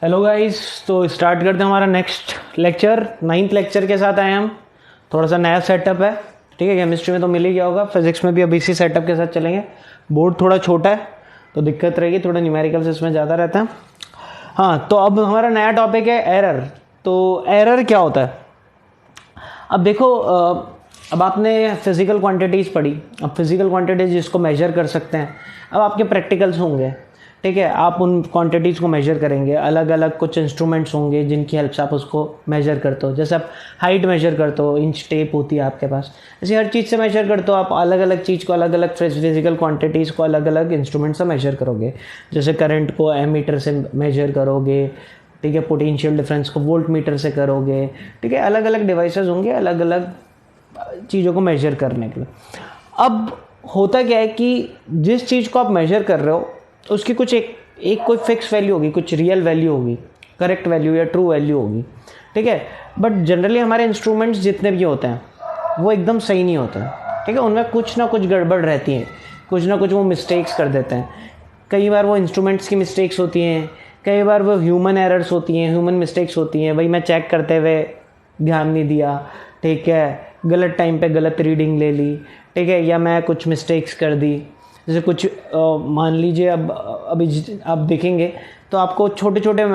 Hello guys, तो start करते हैं हमारा नेक्स्ट लेक्चर। 9th लेक्चर के साथ आए हम। थोड़ा सा नया सेटअप है, ठीक है। केमिस्ट्री में तो मिल ही गया होगा, फिजिक्स में भी अब इसी सेटअप के साथ चलेंगे। बोर्ड थोड़ा छोटा है तो दिक्कत रहेगी, थोड़ा न्यूमेरिकल्स इसमें ज़्यादा रहता है। हाँ, तो अब हमारा नया टॉपिक है एरर। तो एरर क्या होता है? अब देखो, अब आपने फिजिकल क्वांटिटीज़ पढ़ी। अब फिजिकल क्वांटिटीज़ जिसको मेजर कर सकते हैं, अब आपके प्रैक्टिकल्स होंगे, ठीक है। आप उन क्वांटिटीज़ को मेजर करेंगे। अलग अलग कुछ इंस्ट्रूमेंट्स होंगे जिनकी हेल्प से आप उसको मेजर करते हो। जैसे आप हाइट मेजर करते हो, इंच टेप होती है आपके पास, ऐसे हर चीज़ से मेजर करते हो आप। अलग अलग चीज़ को, अलग अलग फिजिकल क्वांटिटीज़ को अलग अलग इंस्ट्रूमेंट से मेजर करोगे। जैसे करंट को एमीटर से मेजर करोगे, ठीक है। पोटेंशियल डिफरेंस को वोल्ट मीटर से करोगे, ठीक है। अलग अलग डिवाइसेस होंगे अलग अलग चीज़ों को मेजर करने के लिए। अब होता क्या है कि जिस चीज़ को आप मेजर कर रहे हो उसकी कुछ एक कोई फिक्स वैल्यू होगी, कुछ रियल वैल्यू होगी, करेक्ट वैल्यू या ट्रू वैल्यू होगी, ठीक है। बट जनरली हमारे इंस्ट्रूमेंट्स जितने भी होते हैं वो एकदम सही नहीं होते हैं, ठीक है। उनमें कुछ ना कुछ गड़बड़ रहती है, कुछ ना कुछ वो मिस्टेक्स कर देते हैं। कई बार वो इंस्ट्रूमेंट्स की मिस्टेक्स होती हैं, कई बार वो ह्यूमन एरर्स होती हैं, ह्यूमन मिस्टेक्स होती हैं। भाई मैं चेक करते हुए ध्यान नहीं दिया, ठीक है, गलत टाइम पे गलत रीडिंग ले ली, ठीक है, या मैं कुछ मिस्टेक्स कर दी। जैसे कुछ मान लीजिए, अब अभी आप देखेंगे तो आपको छोटे छोटे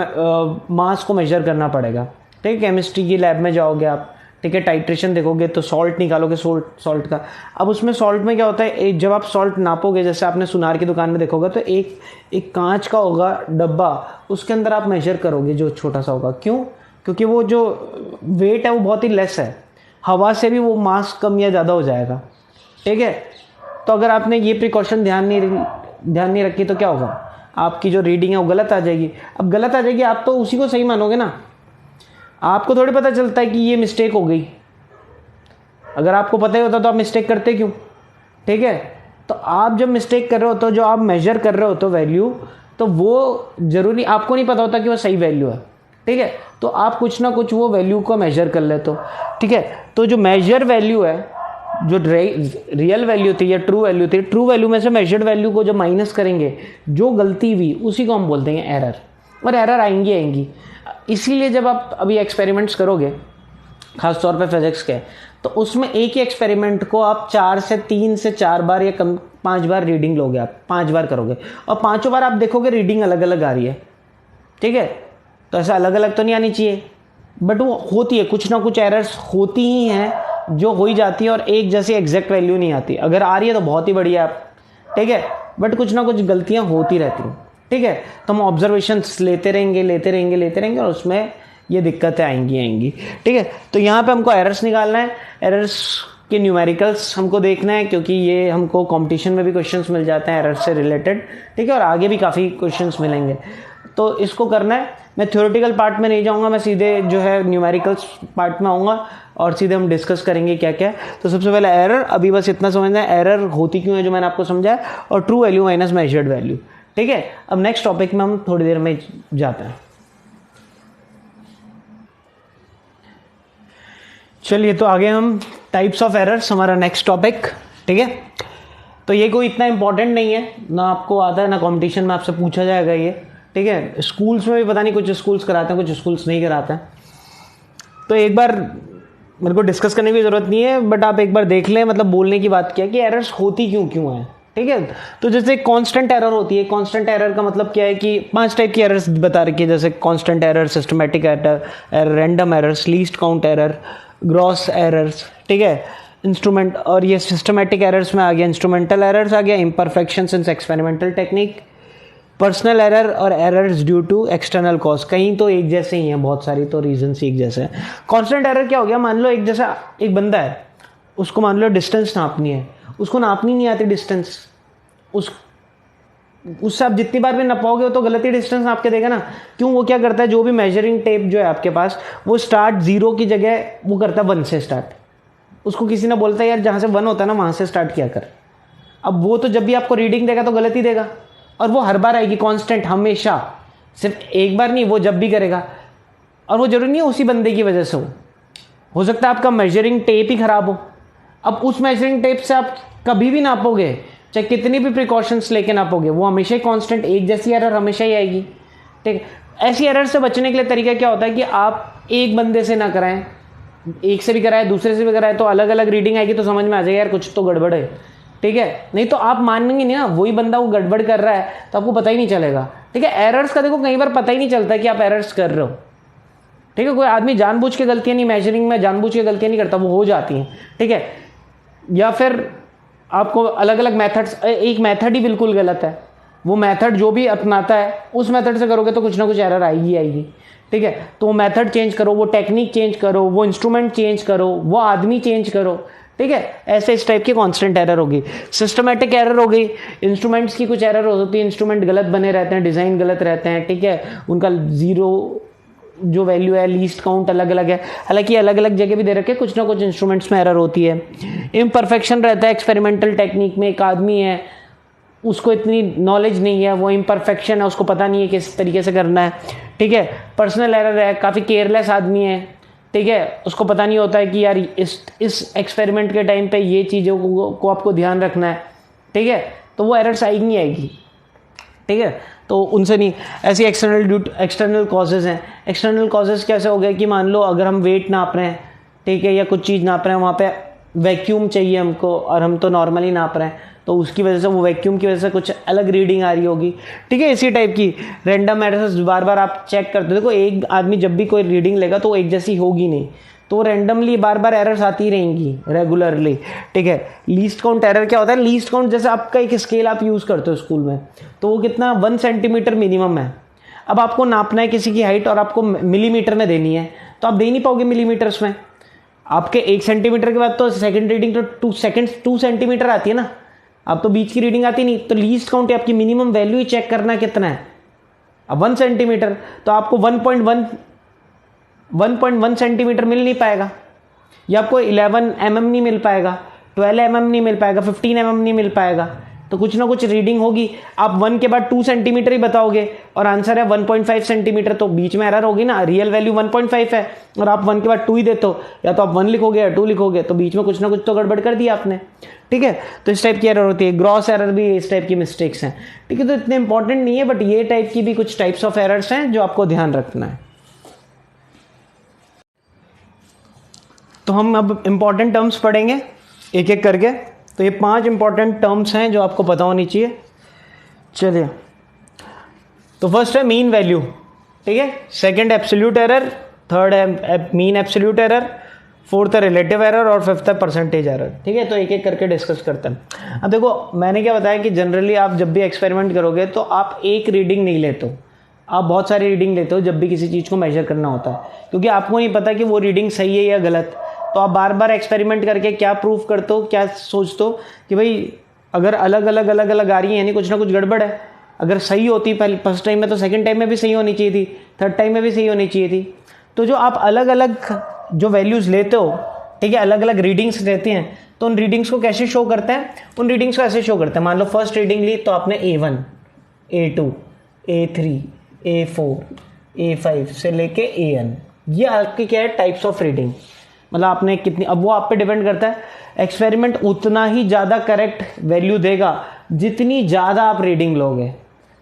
मास को मेजर करना पड़ेगा, ठीक है। केमिस्ट्री की लैब में जाओगे आप, ठीक है, टाइट्रेशन देखोगे तो सॉल्ट निकालोगे, सॉल्ट का। अब उसमें सॉल्ट में क्या होता है, जब आप सॉल्ट नापोगे, जैसे आपने सुनार की दुकान में देखोगे तो एक कांच का होगा डब्बा, उसके अंदर आप मेजर करोगे जो छोटा सा होगा। क्यों? क्योंकि वो जो वेट है वो बहुत ही लेस है, हवा से भी वो मास कम या ज़्यादा हो जाएगा, ठीक है। तो अगर आपने ये प्रिकॉशन ध्यान नहीं रखी तो क्या होगा, आपकी जो रीडिंग है वो गलत आ जाएगी। अब गलत आ जाएगी, आप तो उसी को सही मानोगे ना। आपको थोड़ी पता चलता है कि ये मिस्टेक हो गई। अगर आपको पता ही होता तो आप मिस्टेक करते क्यों, ठीक है। तो आप जब मिस्टेक कर रहे हो तो जो आप मेजर कर रहे हो तो वैल्यू, तो वो जरूरी आपको नहीं पता होता कि वो सही वैल्यू है, ठीक है। तो आप कुछ ना कुछ वो वैल्यू को मेजर कर लेते हो, ठीक है। तो जो मेजर वैल्यू है, जो रियल वैल्यू थी या ट्रू वैल्यू थी, ट्रू वैल्यू में से मेजर्ड वैल्यू को जब माइनस करेंगे, जो गलती हुई उसी को हम बोलते हैं एरर। और एरर आएंगी। इसीलिए जब आप अभी एक्सपेरिमेंट्स करोगे, खास तौर पे फिजिक्स के, तो उसमें एक ही एक्सपेरिमेंट को आप 3 से 4 बार या 5 बार रीडिंग लोगे। आप 5 बार करोगे और 5 बार आप देखोगे रीडिंग अलग अलग आ रही है, ठीक है। तो ऐसा अलग अलग तो नहीं आनी चाहिए, बट वो होती है, कुछ ना कुछ एरर्स होती ही हैं जो हो ही जाती है और एक जैसी एग्जैक्ट वैल्यू नहीं आती। अगर आ रही है तो बहुत ही बढ़िया, ठीक है, बट कुछ ना कुछ गलतियां होती रहती हैं, ठीक है। तो हम ऑब्जर्वेशंस लेते रहेंगे और उसमें ये दिक्कतें आएंगी, ठीक है। तो यहाँ पे हमको एरर्स निकालना है, एरर्स के न्यूमेरिकल्स हमको देखना है, क्योंकि ये हमको कंपटीशन में भी क्वेश्चंस मिल जाते हैं एरर्स से रिलेटेड, ठीक है, और आगे भी काफ़ी क्वेश्चंस मिलेंगे। तो इसको करना है। मैं थ्योरेटिकल पार्ट में नहीं जाऊंगा, मैं सीधे जो है न्यूमेरिकल्स पार्ट में आऊँगा और सीधे हम डिस्कस करेंगे क्या क्या है। तो सबसे पहले एरर, अभी बस इतना समझना है एरर होती क्यों है जो मैंने आपको समझाया, और true value minus measured value, ठीक है। अब नेक्स्ट टॉपिक में हम थोड़ी देर में जाते हैं। चलिए, तो आगे हम टाइप्स ऑफ एरर्स, हमारा नेक्स्ट टॉपिक, ठीक है। तो ये कोई इतना इंपॉर्टेंट नहीं है, ना आपको आता है ना कंपटीशन में आपसे पूछा जाएगा ये, ठीक है। स्कूल्स में भी पता नहीं, कुछ स्कूल्स कराते हैं कुछ स्कूल्स नहीं कराते हैं। तो एक बार मेरे को डिस्कस करने की ज़रूरत नहीं है, बट आप एक बार देख लें, मतलब बोलने की बात क्या है कि एरर्स होती क्यों है, ठीक है। तो जैसे कांस्टेंट एरर होती है, कांस्टेंट एरर का मतलब क्या है कि 5 टाइप की एरर्स बता रखी है, जैसे constant error, systematic error, random errors, least count error, gross errors, ठीक है, इंस्ट्रूमेंट। और ये सिस्टमैटिक एरर्स में आ गया इंस्ट्रूमेंटल एरर्स आ गया, imperfections in experimental technique, personal error और errors due to external cause. कहीं तो एक जैसे ही हैं, बहुत सारी तो रीजंस एक जैसे हैं। कांस्टेंट एरर क्या हो गया, मान लो एक जैसा एक बंदा है, उसको मान लो डिस्टेंस नापनी है, उसको नापनी नहीं आती डिस्टेंस, उससे आप जितनी बार भी नपाओगे वो तो गलत ही डिस्टेंस नाप के देगा ना। क्यों? वो क्या करता है, जो भी मेजरिंग टेप जो है आपके पास, वो स्टार्ट 0 की जगह वो करता है 1 से स्टार्ट। उसको किसी ने बोलता है यार जहाँ से 1 होता है ना वहाँ से स्टार्ट किया कर। अब वो तो जब भी आपको रीडिंग देगा तो गलत ही देगा, और वो हर बार आएगी कांस्टेंट, हमेशा, सिर्फ एक बार नहीं, वो जब भी करेगा। और वो जरूरी नहीं है उसी बंदे की वजह से हो सकता है आपका मेजरिंग टेप ही खराब हो। अब उस मेजरिंग टेप से आप कभी भी नापोगे, चाहे कितनी भी प्रिकॉशंस लेके नापोगे, वो हमेशा ही कांस्टेंट, एक जैसी एरर हमेशा ही आएगी, ठीक है। ऐसी एरर से बचने के लिए तरीका क्या होता है कि आप एक बंदे से ना कराएं, एक से भी कराए दूसरे से भी कराए, तो अलग अलग रीडिंग आएगी तो समझ में आ जाएगा यार कुछ तो गड़बड़ है, ठीक है। नहीं तो आप मानेंगे नहीं ना, वही बंदा वो गड़बड़ कर रहा है तो आपको पता ही नहीं चलेगा, ठीक है। एरर्स का देखो कई बार पता ही नहीं चलता कि आप एरर्स कर रहे हो, ठीक है। कोई आदमी जानबूझ के गलतियां नहीं, मेजरिंग में जानबूझ के गलतियां नहीं करता, वो हो जाती हैं, ठीक है। या फिर आपको अलग अलग मेथड्स, एक मेथड ही बिल्कुल गलत है, वो मेथड जो भी अपनाता है उस मेथड से करोगे तो कुछ ना कुछ एरर आएगी आएगी, ठीक है। तो वो मेथड चेंज करो, वो टेक्निक चेंज करो, वो इंस्ट्रूमेंट चेंज करो, वो आदमी चेंज करो, ठीक है। ऐसे इस टाइप की कांस्टेंट एरर होगी। सिस्टमेटिक एरर हो गई, इंस्ट्रूमेंट्स की कुछ एरर होती है, इंस्ट्रूमेंट गलत बने रहते हैं, डिज़ाइन गलत रहते हैं, ठीक है। उनका जीरो जो वैल्यू है, लीस्ट काउंट अलग अलग है, हालांकि अलग अलग जगह भी दे रखे, कुछ ना कुछ इंस्ट्रूमेंट्स में एरर होती है। इम्परफेक्शन रहता है एक्सपेरिमेंटल टेक्निक में, एक आदमी है उसको इतनी नॉलेज नहीं है, वो इम्परफेक्शन है, उसको पता नहीं है किस तरीके से करना है, ठीक है। पर्सनल एरर है, काफ़ी केयरलेस आदमी है, ठीक है, उसको पता नहीं होता है कि यार इस एक्सपेरिमेंट के टाइम पे ये चीज़ों को आपको ध्यान रखना है, ठीक है। तो वो एरर्स आएगी नहीं आएगी, ठीक है। तो उनसे नहीं। ऐसी एक्सटर्नल कॉजेज़ हैं। एक्सटर्नल कॉजेज़ कैसे हो गए कि मान लो अगर हम वेट नाप रहे हैं, ठीक है, या कुछ चीज़ नाप रहे हैं, वहाँ पे वैक्यूम चाहिए हमको और हम तो नॉर्मली नाप रहे हैं, तो उसकी वजह से वो वैक्यूम की वजह से कुछ अलग रीडिंग आ रही होगी, ठीक है। इसी टाइप की रैंडम एरर्स बार बार आप चेक करते हो। देखो एक आदमी जब भी कोई रीडिंग लेगा तो वो एक जैसी होगी नहीं, तो रैंडमली बार बार एरर्स आती रहेंगी रेगुलरली, ठीक है। लीस्ट काउंट एरर क्या होता है? लीस्ट काउंट जैसे आपका एक स्केल आप यूज़ करते हो स्कूल में, तो वो कितना 1 सेंटीमीटर मिनिमम है। अब आपको नापना है किसी की हाइट और आपको मिलीमीटर में देनी है, तो आप दे नहीं पाओगे मिलीमीटर्स में। आपके 1 सेंटीमीटर के बाद तो सेकंड रीडिंग तो 2 सेंटीमीटर आती है ना, अब तो बीच की रीडिंग आती नहीं। तो लीस्ट काउंट आपकी मिनिमम वैल्यू ही चेक करना कितना है। अब 1 सेंटीमीटर तो आपको 1.1 सेंटीमीटर मिल नहीं पाएगा, या आपको 11 mm नहीं मिल पाएगा, 12 mm नहीं मिल पाएगा, 15 mm नहीं मिल पाएगा। तो कुछ ना कुछ रीडिंग होगी। आप 1 के बाद 2 सेंटीमीटर ही बताओगे और आंसर है 1.5 सेंटीमीटर, तो बीच में एरर होगी ना। रियल वैल्यू 1.5 है और आप 1 के बाद 2 ही देते हो, या तो आप 1 लिखोगे या 2 लिखोगे, तो बीच में कुछ ना कुछ तो गड़बड़ कर दी आपने, ठीक है। तो इस टाइप की एरर होती है। ग्रॉस एरर भी इस टाइप की मिस्टेक्स हैं, ठीक है। तो इतने इंपॉर्टेंट नहीं है, बट ये टाइप की भी कुछ टाइप्स ऑफ एरर्स हैं जो आपको ध्यान रखना है। तो हम अब इंपॉर्टेंट टर्म्स पढ़ेंगे एक एक करके। तो ये 5 इंपॉर्टेंट टर्म्स हैं जो आपको पता होनी चाहिए। चलिए, तो फर्स्ट है मीन वैल्यू, ठीक है। सेकंड एब्सोल्यूट एरर, थर्ड है मीन एब्सोल्यूट एरर, फोर्थ है रिलेटिव एरर और फिफ्थ है परसेंटेज एरर, ठीक है। तो एक एक करके डिस्कस करते हैं। अब देखो मैंने क्या बताया कि जनरली आप जब भी एक्सपेरिमेंट करोगे तो आप एक रीडिंग नहीं लेते हो, आप बहुत सारी रीडिंग लेते हो जब भी किसी चीज़ को मेजर करना होता है, क्योंकि आपको नहीं पता कि वो रीडिंग सही है या गलत। तो आप बार बार एक्सपेरिमेंट करके क्या प्रूव करते हो, क्या सोचते हो कि भाई अगर अलग अलग आ रही है यानी कुछ ना कुछ गड़बड़ है। अगर सही होती पहले फर्स्ट टाइम में तो सेकंड टाइम में भी सही होनी चाहिए थी, थर्ड टाइम में भी सही होनी चाहिए थी। तो जो आप अलग अलग जो वैल्यूज़ लेते हो, ठीक है, अलग अलग रीडिंग्स रहती हैं, तो उन रीडिंग्स को कैसे शो करते हैं? उन रीडिंग्स को ऐसे शो करते हैं। मान लो फर्स्ट रीडिंग ली तो आपने A1, A2, A3, A4, A5 से लेके AN, ये आपकी क्या है? Types of reading. मतलब आपने कितनी, अब वो आप पे डिपेंड करता है। एक्सपेरिमेंट उतना ही ज़्यादा करेक्ट वैल्यू देगा जितनी ज़्यादा आप रीडिंग लोगे,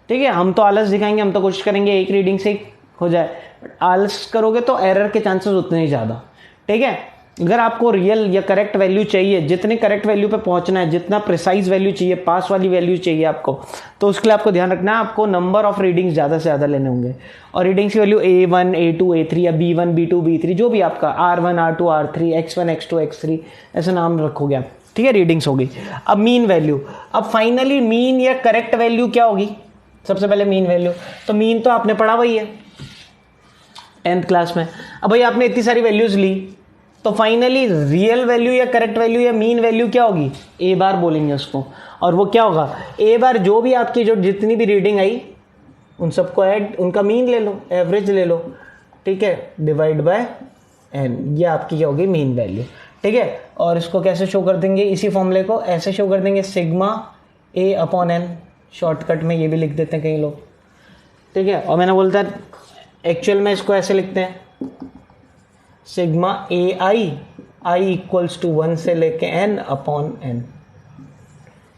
ठीक है। हम तो आलस दिखाएंगे, हम तो कोशिश करेंगे एक रीडिंग से हो जाए, बट आलस करोगे तो एरर के चांसेस उतने ही ज़्यादा, ठीक है। अगर आपको रियल या करेक्ट वैल्यू चाहिए, जितने करेक्ट वैल्यू पे पहुंचना है, जितना प्रिसाइज वैल्यू चाहिए, पास वाली वैल्यू चाहिए आपको, तो उसके लिए आपको ध्यान रखना है, आपको नंबर ऑफ रीडिंग्स ज़्यादा से ज़्यादा लेने होंगे। और रीडिंग्स की वैल्यू A1, A2, A3 या B1, B2, B3 जो भी आपका R1, R2, R3, X1, X2, X3 ऐसे नाम रखोगे आप, ठीक है। रीडिंग्स होगी। अब मीन वैल्यू, अब फाइनली मीन या करेक्ट वैल्यू क्या होगी? सबसे पहले मीन वैल्यू, तो मीन तो आपने पढ़ा वही है 10th क्लास में। अब भाई आपने इतनी सारी वैल्यूज़ ली, तो फाइनली रियल वैल्यू या करेक्ट वैल्यू या मीन वैल्यू क्या होगी? ए बार बोलेंगे उसको। और वो क्या होगा? ए बार जो भी आपकी जो जितनी भी रीडिंग आई उन सबको ऐड, उनका मीन ले लो, एवरेज ले लो, ठीक है, डिवाइड बाय एन, ये आपकी क्या होगी? मीन वैल्यू, ठीक है। और इसको कैसे शो कर देंगे? इसी फॉर्मूले को ऐसे शो कर देंगे, सिग्मा ए अपॉन एन, शॉर्टकट में ये भी लिख देते हैं कई लोग, ठीक है। और मैंने बोलता है एक्चुअल में इसको ऐसे लिखते हैं, sigma A I equals to 1 से लेके n अपॉन n,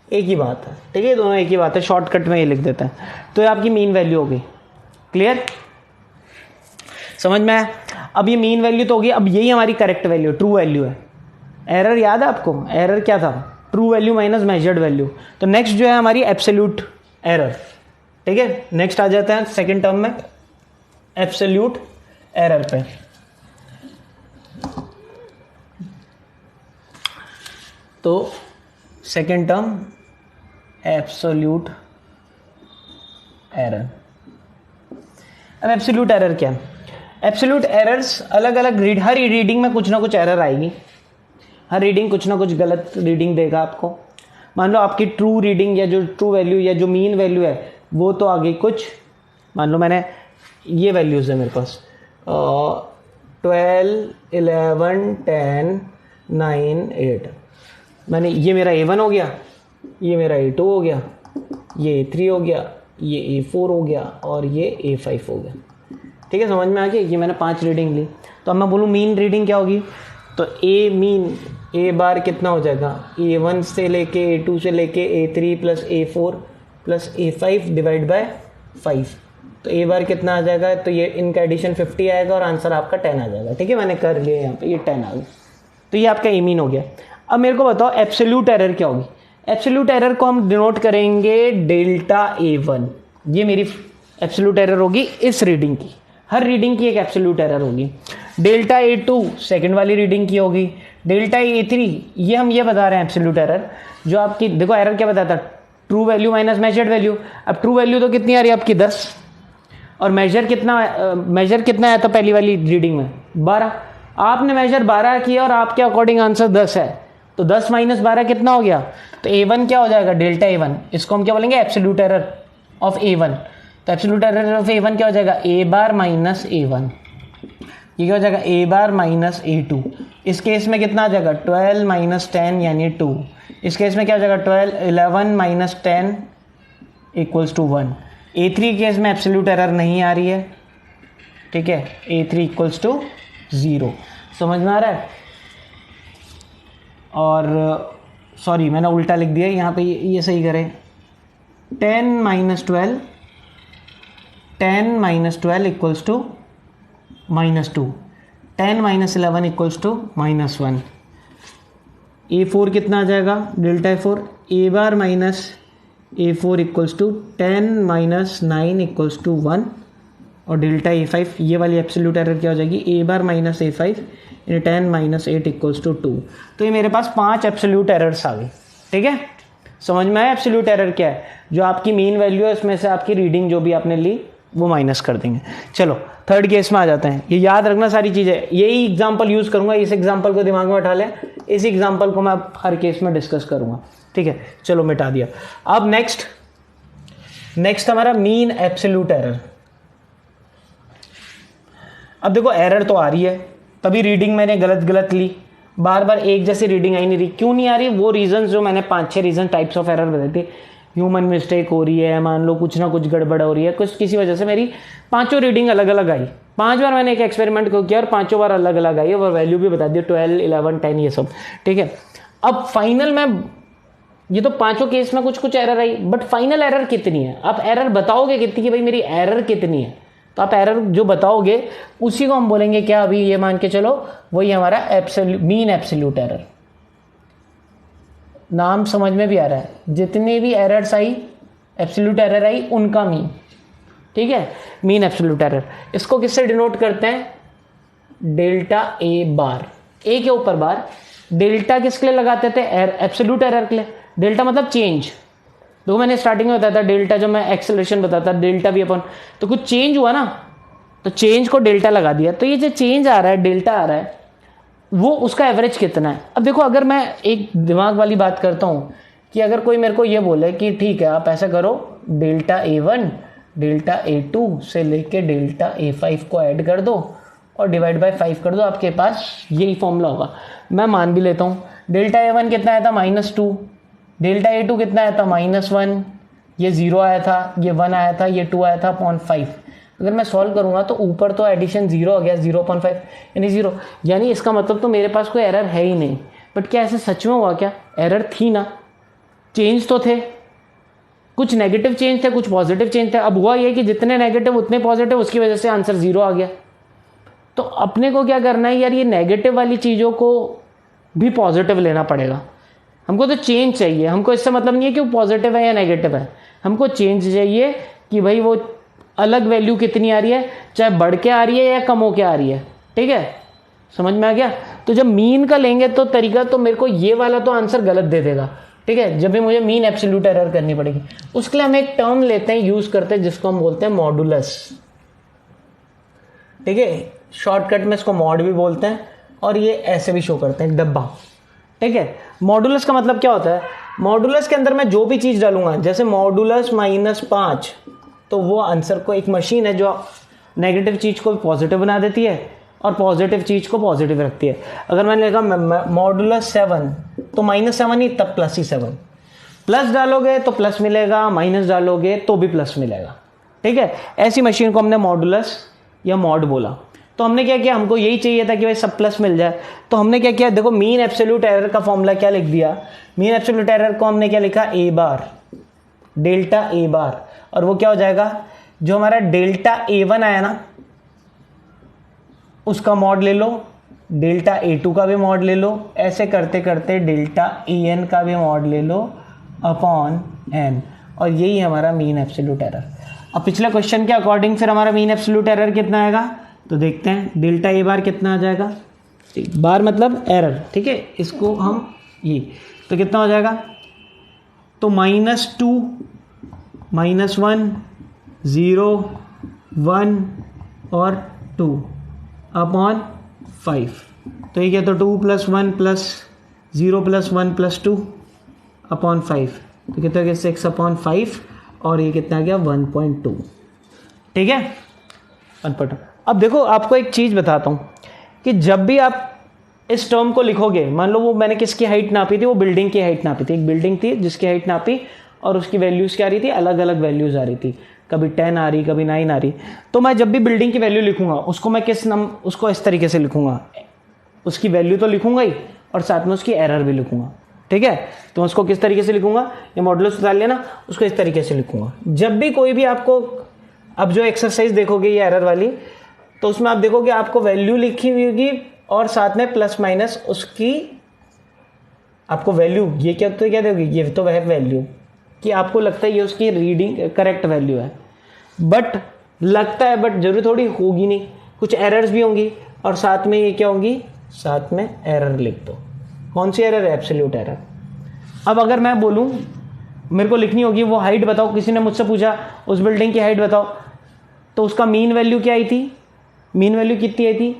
एक ही बात है, ठीक है, दोनों एक ही बात है, शॉर्टकट में ये लिख देता है। तो ये आपकी मीन वैल्यू हो गई, क्लियर। समझ में आया? अब ये मीन वैल्यू तो होगी, अब यही हमारी करेक्ट वैल्यू ट्रू वैल्यू है। एरर याद है आपको? एरर क्या था? True value minus measured value. तो नेक्स्ट जो है हमारी एब्सोल्यूट एरर। ठीक है, नेक्स्ट आ जाते हैं सेकंड टर्म में एब्सोल्यूट एरर पे। तो सेकंड टर्म एब्सोल्यूट एरर। अब एब्सोल्यूट एरर क्या है? एब्सोल्यूट एरर्स अलग अलग हर रीडिंग में कुछ ना कुछ एरर आएगी, हर रीडिंग कुछ ना कुछ गलत रीडिंग देगा आपको। मान लो आपकी ट्रू रीडिंग या जो ट्रू वैल्यू या जो मीन वैल्यू है वो तो आगे कुछ, मान लो मैंने ये वैल्यूज़ है मेरे पास 12, 11, 10, 9, 8, मैंने ये मेरा A1 हो गया, ये मेरा A2 हो गया, ये A3 हो गया, ये A4 हो गया और ये A5 हो गया। ठीक है, समझ में आ गया? ये मैंने 5 रीडिंग ली। तो अब मैं बोलूँ मीन रीडिंग क्या होगी, तो A मीन A बार कितना हो जाएगा, A1 से लेके A2 से लेके A3 plus A4 plus A5 divide by 5। तो A बार कितना आ जाएगा, तो ये इनका एडिशन 50 आएगा और आंसर आपका 10 आ जाएगा। ठीक है, मैंने कर लिया यहाँ पे, ये 10 आ गया। तो ये आपका A मीन हो गया। अब मेरे को बताओ एब्सोल्यूट एरर क्या होगी। एब्सोल्यूट एरर को हम डिनोट करेंगे डेल्टा A1। ये मेरी एब्सोल्यूट एरर होगी इस रीडिंग की, हर रीडिंग की एक एब्सोल्यूट एरर होगी। डेल्टा A2 सेकंड वाली रीडिंग की होगी। डेल्टा A3 ये हम ये बता रहे हैं एब्सोल्यूट एरर, जो आपकी देखो एरर क्या बताता है, true value minus measured value. अब ट्रू वैल्यू तो कितनी आ रही है आपकी 10, और मेजर कितना आया था पहली वाली रीडिंग में 12। आपने मेजर 12 किया और आपके अकॉर्डिंग आंसर 10 है, तो 10 माइनस 12 कितना हो गया, तो A1 क्या हो जाएगा, डेल्टा A1। इसको हम क्या बोलेंगे, एब्सोल्यूट एरर ऑफ A1। तो एब्सोल्यूट एरर ऑफ A1 क्या हो जाएगा, A बार माइनस A1। ये क्या हो जाएगा, A बार माइनस A2। इस केस में कितना आ जाएगा, 12 माइनस 10 यानी 2। इस केस में क्या हो जाएगा, 11 minus 10 equals to 1। A3 case में एब्सोल्यूट एरर नहीं आ रही है। ठीक है, A3 इक्वल्स टू 0। समझ में आ रहा है? और सॉरी मैंने उल्टा लिख दिया यहाँ पे, ये सही करें। 10 minus 12 equals to -2। 10 minus 11 equals to -1। A4 कितना आ जाएगा, delta A4 A bar minus A4 equals to 10 minus 9 equals to 1। और डेल्टा A5 ये वाली एब्सोल्यूट एरर क्या हो जाएगी, A बार माइनस A5 यानी 10 माइनस 8 इक्वल्स टू 2। तो ये मेरे पास 5 एब्सोल्यूट एरर्स आ गई। ठीक है, समझ में आया एब्सोल्यूट एरर क्या है, जो आपकी मीन वैल्यू है उसमें से आपकी रीडिंग जो भी आपने ली वो माइनस कर देंगे। चलो थर्ड केस में आ जाते हैं। ये याद रखना सारी चीज़ें, यही एग्जांपल यूज़ करूंगा, इस एग्जांपल को दिमाग में उठा लें, इस एग्जांपल को मैं हर केस में डिस्कस करूंगा। ठीक है, चलो मिटा दिया। अब नेक्स्ट हमारा मीन एब्सोल्यूट एरर। अब देखो एरर तो आ रही है, तभी रीडिंग मैंने गलत ली, बार बार एक जैसी रीडिंग आई नहीं रही। क्यों नहीं आ रही, वो रीजन जो मैंने 5-6 रीजन टाइप्स ऑफ एरर बताए थे। ह्यूमन मिस्टेक हो रही है, मान लो कुछ ना कुछ गड़बड़ हो रही है, कुछ किसी वजह से मेरी 5 रीडिंग अलग अलग आई। 5 बार मैंने एक एक्सपेरिमेंट को किया और 5 बार अलग अलग आई, और वैल्यू भी बता दी 12, 11, 10 ये सब। ठीक है, अब फाइनल में ये तो 5 केस में कुछ error I, but final error कितनी है, आप एरर बताओगे कितनी कि भाई मेरी एरर कितनी है, तो आप एरर जो बताओगे उसी को हम बोलेंगे क्या, अभी ये मान के चलो वही हमारा मीन एब्सोल्यूट एरर। नाम समझ में भी आ रहा है, जितने भी एरर्स आई एब्सोल्यूट एरर आई उनका मीन। ठीक है, मीन एब्सोल्यूट एरर। इसको किससे डिनोट करते हैं, डेल्टा ए बार, ए के ऊपर बार। डेल्टा किसके लिए लगाते थे, एब्सोल्यूट एरर के लिए। डेल्टा मतलब चेंज, तो मैंने स्टार्टिंग में बताया था डेल्टा, जब मैं एक्सेलरेशन बताता डेल्टा भी अपन, तो कुछ चेंज हुआ ना, तो चेंज को डेल्टा लगा दिया। तो ये जो चेंज आ रहा है, डेल्टा आ रहा है, वो उसका एवरेज कितना है। अब देखो, अगर मैं एक दिमाग वाली बात करता हूँ कि अगर कोई मेरे को ये बोले कि ठीक है आप ऐसा करो, डेल्टा A1 डेल्टा A2 से लेके डेल्टा A5 को ऐड कर दो और डिवाइड बाय 5 कर दो, आपके पास यही फॉर्मूला होगा। मैं मान भी लेता हूँ, डेल्टा A1 कितना आया था, -2, डेल्टा A2 कितना आया था, -1, ये 0 आया था, ये 1 आया था, ये 2 आया था 0.5। अगर मैं सॉल्व करूंगा तो ऊपर तो एडिशन 0 हो गया, 0.5 यानी 0, यानी इसका मतलब तो मेरे पास कोई एरर है ही नहीं। बट क्या ऐसे सच में हुआ क्या, एरर थी ना, चेंज तो थे, कुछ नेगेटिव चेंज थे कुछ पॉजिटिव चेंज थे। अब हुआ ये कि जितने नेगेटिव उतने पॉजिटिव, उसकी वजह से आंसर 0 आ गया। तो अपने को क्या करना है यार, ये नेगेटिव वाली चीज़ों को भी पॉजिटिव लेना पड़ेगा। हमको तो चेंज चाहिए, हमको इससे मतलब नहीं है कि वो पॉजिटिव है या नेगेटिव है, हमको चेंज चाहिए कि भाई वो अलग वैल्यू कितनी आ रही है, चाहे बढ़ के आ रही है या कम हो के आ रही है। ठीक है, समझ में आ गया। तो जब मीन का लेंगे तो तरीका तो मेरे को ये वाला तो आंसर गलत दे देगा। ठीक है, जब भी मुझे मीन एब्सोल्यूट एरर करनी पड़ेगी, उसके लिए हम एक टर्म लेते हैं, यूज करते हैं, जिसको हम बोलते हैं मॉडुलस। ठीक है, शॉर्टकट में इसको मॉड भी बोलते हैं और ये ऐसे भी शो करते हैं, डब्बा। ठीक है, मॉडुलस का मतलब क्या होता है, मॉडुलस के अंदर मैं जो भी चीज़ डालूंगा, जैसे मॉडुलस -5, तो वो आंसर को, एक मशीन है जो नेगेटिव चीज़ को पॉजिटिव बना देती है और पॉजिटिव चीज़ को पॉजिटिव रखती है। अगर मैंने लिखा मॉडुलस 7, तो -7 ही, तब +7। प्लस डालोगे तो प्लस मिलेगा, माइनस डालोगे तो भी प्लस मिलेगा। ठीक है, ऐसी मशीन को हमने मॉडुलस या मॉड बोला। तो हमने क्या किया, हमको यही चाहिए था कि भाई सब प्लस मिल जाए, तो हमने क्या किया, देखो मीन एब्सोल्यूट एरर का फॉर्मूला क्या लिख दिया। मीन एब्सोल्यूट एरर को हमने क्या लिखा, A बार, डेल्टा A बार, और वो क्या हो जाएगा, जो हमारा डेल्टा A1 आया ना उसका मॉड ले लो, डेल्टा A2 का भी मॉड ले लो, ऐसे करते करते डेल्टा AN का भी मॉड ले लो अपॉन n, और यही हमारा मीन एब्सोल्यूट एरर। अब पिछले क्वेश्चन के अकॉर्डिंग फिर हमारा मीन एब्सोल्यूट एरर कितना आएगा, तो देखते हैं डेल्टा A बार कितना आ जाएगा, बार मतलब एरर। ठीक है, इसको हम ये, तो कितना हो जाएगा, तो -2, -1, 0, 1 और 2 अपॉन 5। तो ये क्या, तो 2 + 1 + 0 + 1 + 2 अपॉन 5, तो कितना गया 6/5, और ये कितना गया 1.2। ठीक है, 1.2। अब देखो आपको एक चीज़ बताता हूँ कि जब भी आप इस टर्म को लिखोगे, मान लो वो मैंने किसकी हाइट नापी थी, वो बिल्डिंग की हाइट नापी थी, एक बिल्डिंग थी जिसकी हाइट नापी और उसकी वैल्यूज़ क्या आ रही थी, अलग अलग वैल्यूज़ आ रही थी, कभी 10 आ रही, कभी 9 आ रही। तो मैं जब भी बिल्डिंग की वैल्यू लिखूंगा उसको मैं उसको इस तरीके से लिखूंगा, उसकी वैल्यू तो लिखूंगा ही और साथ में उसकी एरर भी लिखूंगा। ठीक है, तो उसको किस तरीके से लिखूंगा, ये मॉडुलस डाल लेना, उसको इस तरीके से लिखूंगा। जब भी कोई भी आपको, अब जो एक्सरसाइज देखोगे ये एरर वाली, तो उसमें आप देखोगे आपको वैल्यू लिखी हुई होगी और साथ में प्लस माइनस उसकी आपको वैल्यू, ये क्या तो क्या दोगे, ये तो वह वैल्यू कि आपको लगता है ये उसकी रीडिंग करेक्ट वैल्यू है, बट लगता है, बट जरूरी थोड़ी होगी नहीं, कुछ एरर्स भी होंगी और साथ में ये क्या होंगी, साथ में एरर लिख दो। कौन सी एरर है, एब्सोल्यूट एरर। अब अगर मैं बोलूँ मेरे को लिखनी होगी वो हाइट बताओ, किसी ने मुझसे पूछा उस बिल्डिंग की हाइट बताओ, तो उसका मीन वैल्यू क्या आई थी, मीन वैल्यू कितनी आई थी,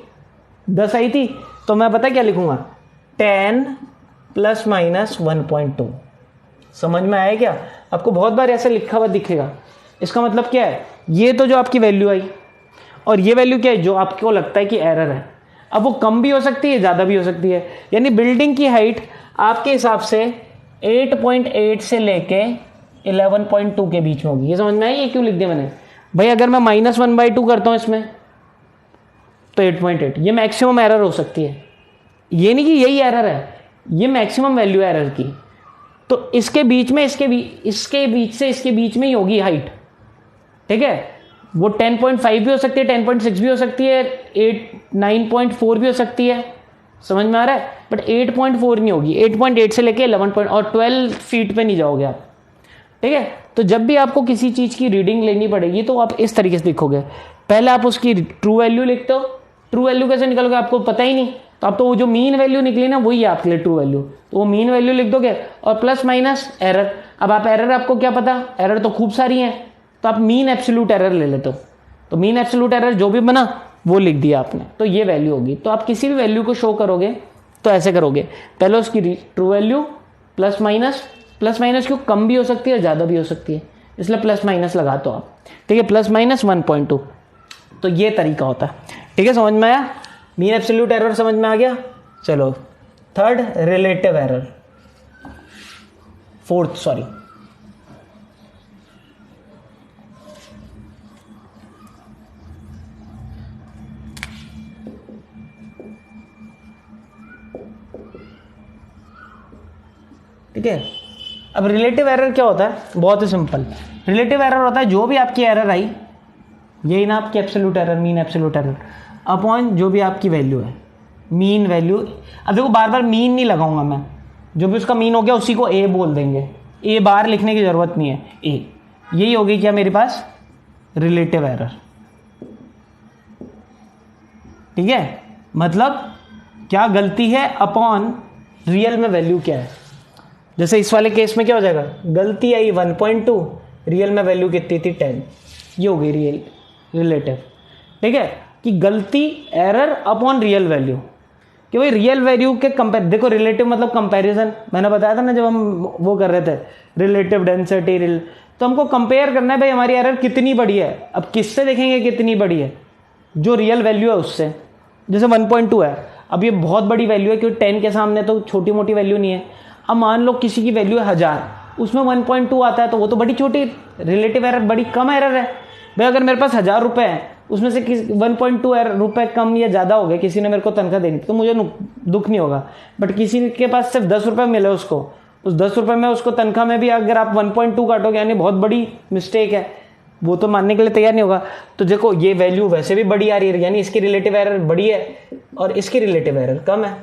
10 आई थी। तो मैं पता क्या लिखूंगा, 10 ± 1.2। समझ में आया क्या, आपको बहुत बार ऐसे लिखा हुआ दिखेगा। इसका मतलब क्या है, ये तो जो आपकी वैल्यू आई और ये वैल्यू क्या है जो आपको लगता है कि एरर है। अब वो कम भी हो सकती है, ज़्यादा भी हो सकती है, यानी बिल्डिंग की हाइट आपके हिसाब से 8.8 से लेके 11.2 के बीच में होगी। ये समझ में आया ये क्यों लिख दिया मैंने, भाई अगर मैं -1/2 करता हूँ इसमें तो 8.8, ये मैक्सिमम एरर हो सकती है, ये नहीं कि यही एरर है, ये मैक्सिमम वैल्यू एरर की। तो इसके बीच में, इसके बीच से इसके बीच में ही होगी हाइट। ठीक है, वो 10.5 भी हो सकती है, 10.6 भी हो सकती है, 9.4 भी हो सकती है, समझ में आ रहा है, बट 8.4 नहीं होगी। 8.8 से लेके 11 और 12 फीट पे नहीं जाओगे आप। ठीक है, तो जब भी आपको किसी चीज़ की रीडिंग लेनी पड़ेगी तो आप इस तरीके से लिखोगे, पहले आप उसकी ट्रू वैल्यू लिखते हो। ट्रू वैल्यू कैसे निकलोगे, आपको पता ही नहीं, तो आप तो वो जो मीन वैल्यू निकली ना वही है आपके लिए ट्रू वैल्यू, तो वो मीन वैल्यू लिख दोगे और प्लस माइनस एरर। अब आप एरर, आपको क्या पता, एरर तो खूब सारी हैं, तो आप मीन एब्सोल्यूट एरर ले लेते हो, तो मीन एब्सोल्यूट एरर जो भी बना वो लिख दिया आपने, तो ये वैल्यू होगी। तो आप किसी भी वैल्यू को शो करोगे तो ऐसे करोगे, पहले उसकी ट्रू वैल्यू प्लस माइनस क्यों, कम भी हो सकती है ज़्यादा भी हो सकती है, इसलिए प्लस माइनस लगा दो आप। ठीक है, प्लस माइनस 1.2, तो ये तरीका होता है। ठीक है, समझ में आया, मीन एब्सोल्यूट एरर समझ में आ गया। चलो third, relative error, fourth sorry, ठीक है। अब रिलेटिव एरर क्या होता है, बहुत ही सिंपल। रिलेटिव एरर होता है जो भी आपकी एरर आई, यही ना आपकी absolute error, mean absolute error, upon जो भी आपकी वैल्यू है, मीन वैल्यू। अब देखो बार बार मीन नहीं लगाऊंगा मैं, जो भी उसका मीन हो गया उसी को ए बोल देंगे, ए बार लिखने की ज़रूरत नहीं है, ए। यही होगी क्या मेरे पास रिलेटिव एरर, ठीक है। मतलब क्या गलती है अपॉन रियल में वैल्यू क्या है। जैसे इस वाले केस में क्या हो जाएगा, गलती आई 1.2, रियल में वैल्यू कितनी थी 10, ये हो गई रिलेटिव, ठीक है। कि गलती एरर अपॉन रियल वैल्यू, कि भाई रियल वैल्यू के कंपेयर, देखो रिलेटिव मतलब कंपैरिजन, मैंने बताया था ना जब हम वो कर रहे थे रिलेटिव डेंसिटी, तो हमको कंपेयर करना है भाई हमारी एरर कितनी बड़ी है। अब किससे देखेंगे कितनी बड़ी है, जो रियल वैल्यू है उससे। जैसे 1.2 है, अब ये बहुत बड़ी वैल्यू है क्योंकि 10 के सामने तो छोटी मोटी वैल्यू नहीं है। अब मान लो किसी की वैल्यू है 1000, उसमें 1.2 आता है तो वो तो बड़ी छोटी रिलेटिव एरर, बड़ी कम एरर है भाई। अगर मेरे पास 1000 रुपये है, उसमें से 1.2 रुपये कम या ज़्यादा हो गए, किसी ने मेरे को तनख्वाह देनी तो मुझे दुख नहीं होगा। बट किसी के पास सिर्फ 10 रुपये मिले, उसको उस 10 रुपये में उसको तनख्वाह में भी अगर आप 1.2 काटोगे यानी बहुत बड़ी मिस्टेक है, वो तो मानने के लिए तैयार नहीं होगा। तो देखो ये वैल्यू वैसे भी बड़ी आ रही है, यानी इसकी रिलेटिव एरर बड़ी है और इसकी रिलेटिव एरर कम है,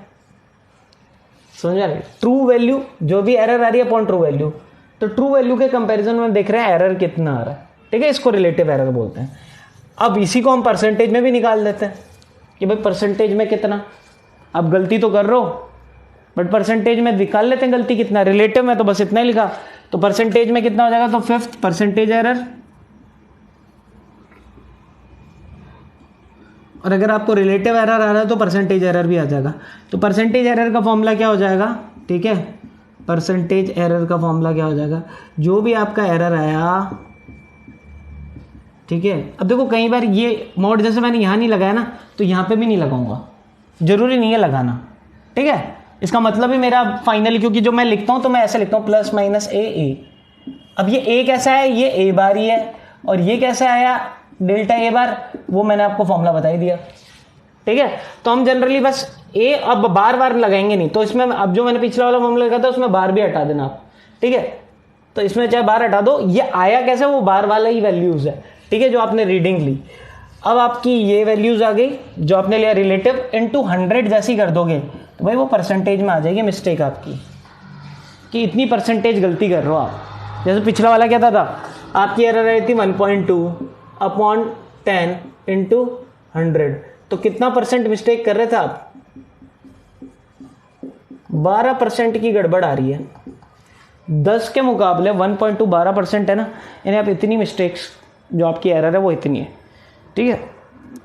समझ आ रही है। ट्रू वैल्यू जो भी एरर आ रही है अपॉन ट्रू वैल्यू, तो ट्रू वैल्यू के कंपैरिजन में देख रहे हैं एरर कितना आ रहा है, ठीक है, इसको रिलेटिव एरर बोलते हैं। अब इसी को हम परसेंटेज में भी निकाल देते हैं कि भाई परसेंटेज में कितना, अब गलती तो कर रहे हो बट परसेंटेज में निकाल लेते हैं गलती कितना। रिलेटिव में तो बस इतना ही लिखा, तो परसेंटेज में कितना हो जाएगा, तो 5th परसेंटेज एरर। और अगर आपको रिलेटिव एरर आ रहा है तो परसेंटेज एरर भी आ जाएगा। तो परसेंटेज एरर का फॉर्मूला क्या हो जाएगा, ठीक है, परसेंटेज एरर का फॉर्मूला क्या हो जाएगा, जो भी आपका एरर आया, ठीक है। अब देखो कई बार ये मोड जैसे मैंने यहाँ नहीं लगाया ना, तो यहाँ पे भी नहीं लगाऊंगा, जरूरी नहीं है लगाना, ठीक है। इसका मतलब ही मेरा फाइनली, क्योंकि जो मैं लिखता हूँ तो मैं ऐसे लिखता हूँ प्लस माइनस ए। अब ये ए कैसा है, ये ए बार ही है, और ये कैसे आया डेल्टा ए बार, वो मैंने आपको फॉर्मूला बता ही दिया, ठीक है। तो हम जनरली बस ए अब बार बार लगाएंगे नहीं, तो इसमें अब जो मैंने पिछला वाला फॉर्मूला लिखा था उसमें बार भी हटा देना आप, ठीक है। तो इसमें चाहे बार हटा दो, ये आया कैसे, वो बार वाला ही वैल्यूज है, ठीक है, जो आपने रीडिंग ली। अब आपकी ये वैल्यूज आ गई जो आपने लिया रिलेटिव, इनटू 100 जैसी कर दोगे तो भाई वो परसेंटेज में आ जाएगी मिस्टेक आपकी, कि इतनी परसेंटेज गलती कर रहे हो आप। जैसे पिछला वाला क्या था आपकी एरर रही थी 1.2 अपॉन 10 इंटू 100, तो कितना परसेंट मिस्टेक कर रहे थे आप, 12% की गड़बड़ आ रही है। 10 के मुकाबले 1.2 12% है ना, यानी आप इतनी मिस्टेक्स जो आपकी एरर है वो इतनी है, ठीक है।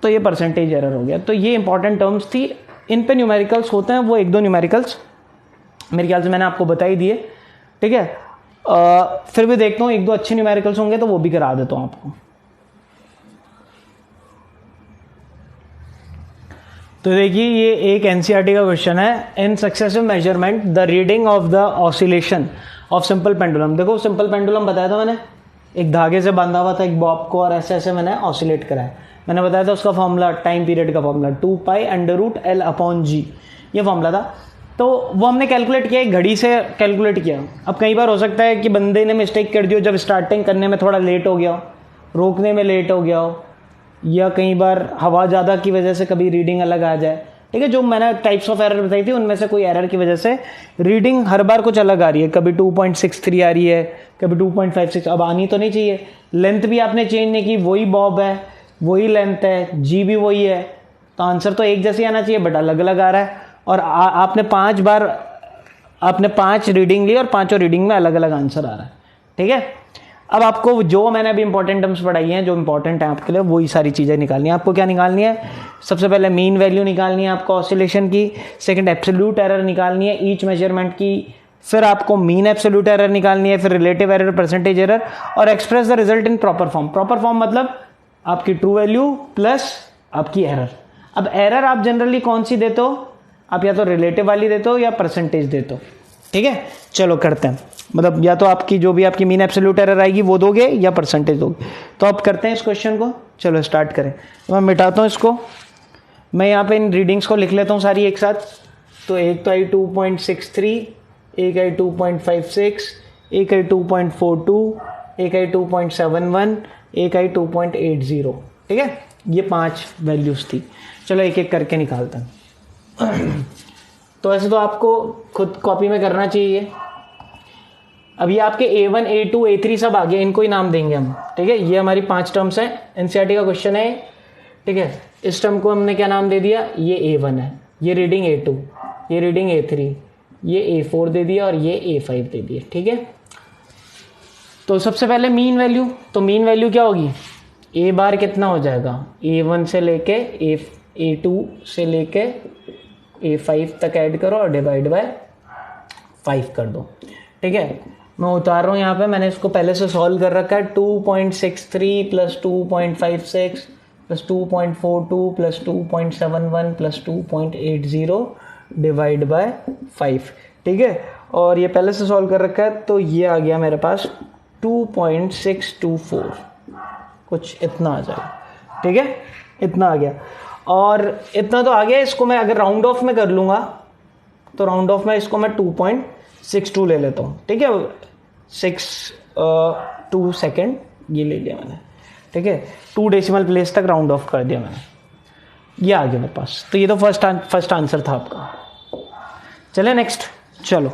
तो ये परसेंटेज एरर हो गया। तो ये इंपॉर्टेंट टर्म्स थी, इन पे न्यूमेरिकल्स होते हैं, वो 1-2 न्यूमेरिकल्स मेरे ख्याल से मैंने आपको बता ही दिए, ठीक है। फिर भी देखता हूँ 1-2 अच्छे न्यूमेरिकल्स होंगे तो वो भी करा देता हूँ आपको। तो देखिए ये एक एनसीईआरटी का क्वेश्चन है, in successive measurement the reading of the oscillation of simple pendulum. देखो सिंपल पेंडुलम बताया था मैंने, एक धागे से बांधा हुआ था एक बॉब को, और ऐसे ऐसे मैंने ऑसिलेट कराया। मैंने बताया था उसका फॉर्मूला, टाइम पीरियड का फॉर्मूला 2π√L/g, ये फॉर्मूला था। तो वो हमने कैलकुलेट किया, एक घड़ी से कैलकुलेट किया। अब कई बार हो सकता है कि बंदे ने मिस्टेक कर दी हो, जब स्टार्टिंग करने में थोड़ा लेट हो गया हो, रोकने में लेट हो गया हो, या कई बार हवा ज़्यादा की वजह से कभी रीडिंग अलग आ जाए, ठीक है। जो मैंने टाइप्स ऑफ एरर बताई थी उनमें से कोई एरर की वजह से रीडिंग हर बार कुछ अलग आ रही है, कभी 2.63 आ रही है, कभी 2.56, अब आनी तो नहीं चाहिए। लेंथ भी आपने चेंज नहीं की, वही बॉब है, वही लेंथ है, जी भी वही है, तो आंसर तो एक जैसे आना चाहिए, बट अलग अलग आ रहा है। और आपने 5 बार, आपने 5 रीडिंग ली और 5 रीडिंग में अलग अलग आंसर आ रहा है, ठीक है। अब आपको जो मैंने अभी इंपॉर्टेंट टर्म्स पढ़ाई हैं, जो इंपॉर्टेंट है आपके लिए, वही सारी चीज़ें निकालनी है। आपको क्या निकालनी है, सबसे पहले मीन वैल्यू निकालनी है आपको ऑसिलेशन की, सेकंड एब्सोल्यूट एरर निकालनी है ईच मेजरमेंट की, फिर आपको मीन एब्सोल्यूट एरर निकालनी है, फिर रिलेटिव एरर, परसेंटेज एरर, और express the result in proper form. Proper form मतलब आपकी ट्रू वैल्यू प्लस आपकी एरर। अब एरर आप जनरली कौन सी देते हो, आप या तो रिलेटिव वाली देते हो या परसेंटेज देते हो, ठीक है। चलो करते हैं, मतलब या तो आपकी जो भी आपकी मीन एब्सोल्यूट एरर आएगी वो दोगे या परसेंटेज दोगे। तो आप करते हैं इस क्वेश्चन को, चलो स्टार्ट करें। तो मैं मिटाता हूँ इसको, मैं यहाँ पे इन रीडिंग्स को लिख लेता हूँ सारी एक साथ। तो एक तो आई 2.63, एक आई 2.56, एक आई 2.42, एक आई 2.71, एक आई 2.80, ठीक है, ये 5 वैल्यूज़ थी। चलो एक एक करके निकालते हैं। तो ऐसे तो आपको खुद कॉपी में करना चाहिए। अब ये आपके A1 A2 A3 सब आ गए, इनको ही नाम देंगे हम, ठीक है। ये हमारी 5 टर्म्स हैं, एनसीईआरटी का क्वेश्चन है, ठीक है। इस टर्म को हमने क्या नाम दे दिया, ये A1 है, ये रीडिंग A2, ये रीडिंग A3, ये A4 दे दिया और ये A5 दे दिया, ठीक है। तो सबसे पहले मीन वैल्यू, तो मीन वैल्यू क्या होगी, A बार कितना हो जाएगा, A1 से लेके A2 से लेके A5 तक ऐड करो और डिवाइड बाय 5 कर दो, ठीक है। मैं उतार रहा हूँ यहाँ पे, मैंने इसको पहले से सॉल्व कर रखा है। 2.63 plus 2.56 plus 2.42 plus 2.71 plus 2.80 divide by 5, ठीक है। और ये पहले से सॉल्व कर रखा है, तो ये आ गया मेरे पास 2.624, कुछ इतना आ जाएगा, ठीक है, इतना आ गया। और इतना तो आ गया, इसको मैं अगर राउंड ऑफ में कर लूँगा तो राउंड ऑफ में इसको मैं 2.62 ले लेता हूँ, ठीक है। 2 सेकेंड ये ले लिया मैंने, ठीक है। 2 डेसिमल प्लेस तक राउंड ऑफ कर दिया मैंने, ये आ गया मेरे पास। तो ये तो फर्स्ट आंसर था आपका। चले नेक्स्ट, चलो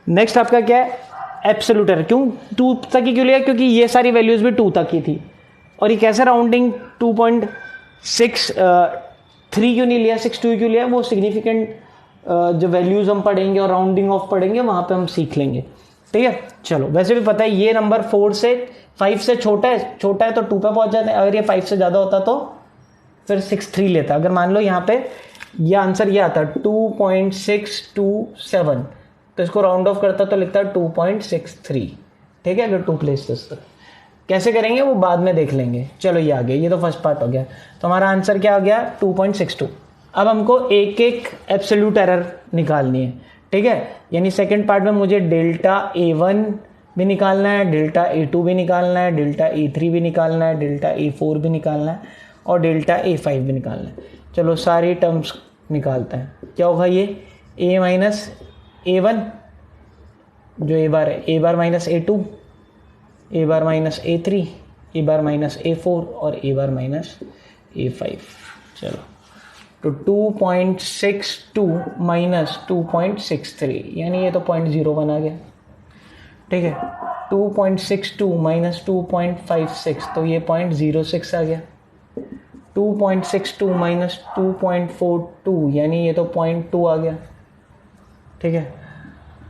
नेक्स्ट आपका क्या है, एब्सोल्यूट एरर। क्यों 2 तक ही क्यों लिया, क्योंकि ये सारी वैल्यूज़ भी 2 तक ही थी। और ये कैसे राउंडिंग 2.63 क्यों नहीं लिया, 62 क्यों लिया, वो सिग्निफिकेंट जो वैल्यूज़ हम पढ़ेंगे और राउंडिंग ऑफ पढ़ेंगे वहाँ पे हम सीख लेंगे, ठीक है। चलो वैसे भी पता है ये नंबर 5 से छोटा है तो 2 पे पहुँच जाते हैं। अगर ये 5 से ज़्यादा होता तो फिर 63 लेता। अगर मान लो यहाँ पे ये आंसर ये आता 2.627, तो इसको राउंड ऑफ करता तो लिखता 2.63, ठीक है, अगर 2 प्लेसेस तक। कैसे करेंगे वो बाद में देख लेंगे। चलो ये आ गया, ये तो फर्स्ट पार्ट हो गया। तो हमारा आंसर क्या हो गया, 2.62। अब हमको एक एक एब्सोल्यूट एरर निकालनी है, ठीक है। यानी सेकंड पार्ट में मुझे डेल्टा A1 भी निकालना है, डेल्टा A2 भी निकालना है, डेल्टा A3 भी निकालना है, डेल्टा A4 भी निकालना है और डेल्टा A5 भी निकालना है। चलो सारी टर्म्स निकालते हैं। क्या होगा ये A माइनस A1 जो A बार है, A bar minus A2, A bar minus A3, A bar minus A4 और A बार माइनस A5। चलो तो 2.62 माइनस 2.63 यानी ये तो 0.01 आ गया, ठीक है। 2.62 माइनस 2.56 तो ये 0.06 आ गया। 2.62 माइनस 2.42 यानी ये तो 0.2 आ गया, ठीक है।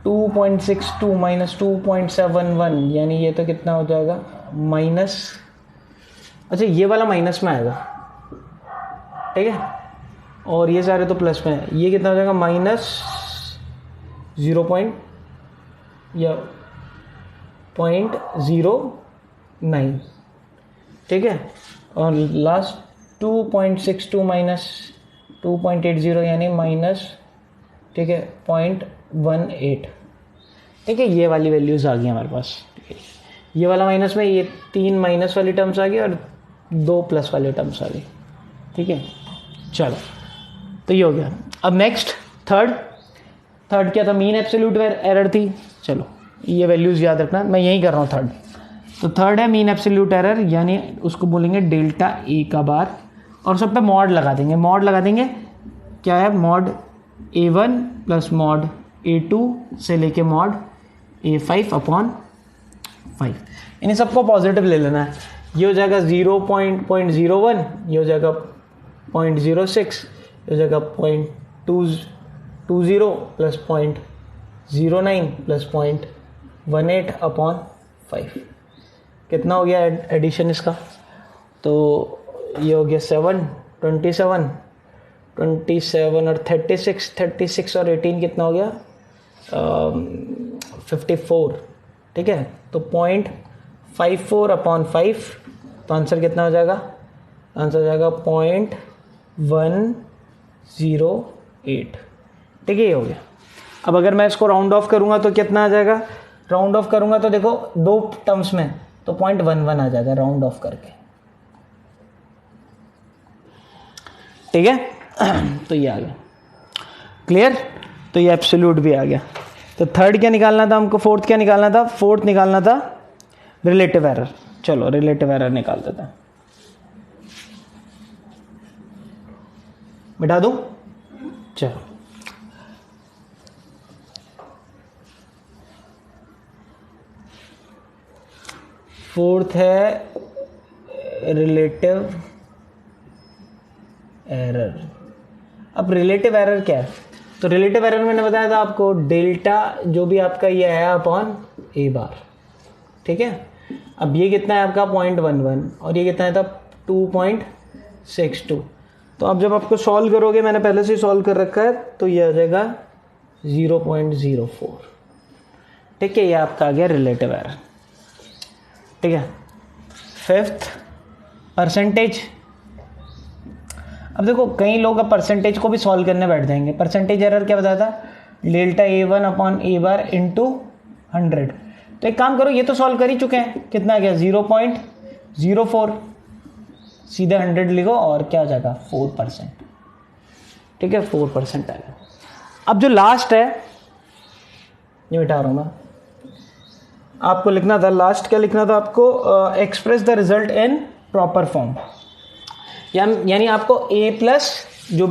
2.62 माइनस 2.71 यानी ये तो कितना हो जाएगा, माइनस, अच्छा ये वाला माइनस में आएगा, ठीक है, और ये सारे तो प्लस में है। ये कितना हो जाएगा, माइनस 0.09, ठीक है। और लास्ट 2.62 माइनस 2.80 यानी माइनस, ठीक है, 0.18, ठीक है। ये वाली वैल्यूज़ आ गई हमारे पास, ठीक है। ये वाला माइनस में, ये 3 माइनस वाली टर्म्स आ गई और 2 प्लस वाली टर्म्स आ गई, ठीक है। चलो तो ये हो गया। अब नेक्स्ट थर्ड क्या था, मीन एब्सोल्यूट एरर थी। चलो ये वैल्यूज़ याद रखना, मैं यही कर रहा हूँ थर्ड। तो थर्ड है मीन एब्सोल्यूट एरर, यानी उसको बोलेंगे डेल्टा ए का बार, और सब पे मॉड लगा देंगे। मॉड लगा देंगे क्या है, mod A1 plus mod A2 से लेके मॉड A5 अपॉन 5। इन सबको पॉजिटिव ले लेना है। ये हो जाएगा 0.01, ये हो जाएगा 0.06, ये हो जाएगा 0.20 प्लस 0.09 प्लस 0.18 अपॉन 5। कितना हो गया एडिशन इसका, तो ये हो गया 7, 27 और 36 और 18 कितना हो गया, 54, ठीक है। तो 0.54 अपॉन 5, तो आंसर कितना हो जाएगा, आंसर हो जाएगा 0.108, ठीक है, ये हो गया। अब अगर मैं इसको राउंड ऑफ करूंगा तो कितना आ जाएगा, राउंड ऑफ करूंगा तो देखो 2 टर्म्स में, तो 0.11 आ जाएगा राउंड ऑफ करके, ठीक है। तो ये आ गया, क्लियर। तो ये एब्सोल्यूट भी आ गया। तो थर्ड क्या निकालना था हमको, फोर्थ क्या निकालना था, फोर्थ निकालना था रिलेटिव एरर। चलो रिलेटिव एरर निकाल देते हैं। मिटा दूँ? चलो, फोर्थ है रिलेटिव एरर। अब रिलेटिव एरर क्या है? तो रिलेटिव एरर मैंने बताया था आपको, डेल्टा जो भी आपका ये है अपॉन ए बार, ठीक है। अब ये कितना है आपका 0.11 और ये कितना है था 2.62। तो अब जब आपको सॉल्व करोगे, मैंने पहले से ही सॉल्व कर रखा है, तो ये आ जाएगा 0.04, ठीक है। ये आपका आ गया रिलेटिव एरर, ठीक है। Fifth percentage. अब देखो कई लोग अब परसेंटेज को भी सॉल्व करने बैठ जाएंगे। परसेंटेज एरर क्या बताया था? डेल्टा A1 अपॉन ए बार इंटू 100। तो एक काम करो, ये तो सॉल्व कर ही चुके हैं, कितना आ गया 0.04, सीधे 100 लिखो और क्या आ जाएगा 4%, ठीक है, 4% आएगा। अब जो लास्ट है, ये मिटा रहा हूँ मैं, आपको लिखना था लास्ट, क्या लिखना था आपको? Express the result in proper form, यानी आपको a प्लस जो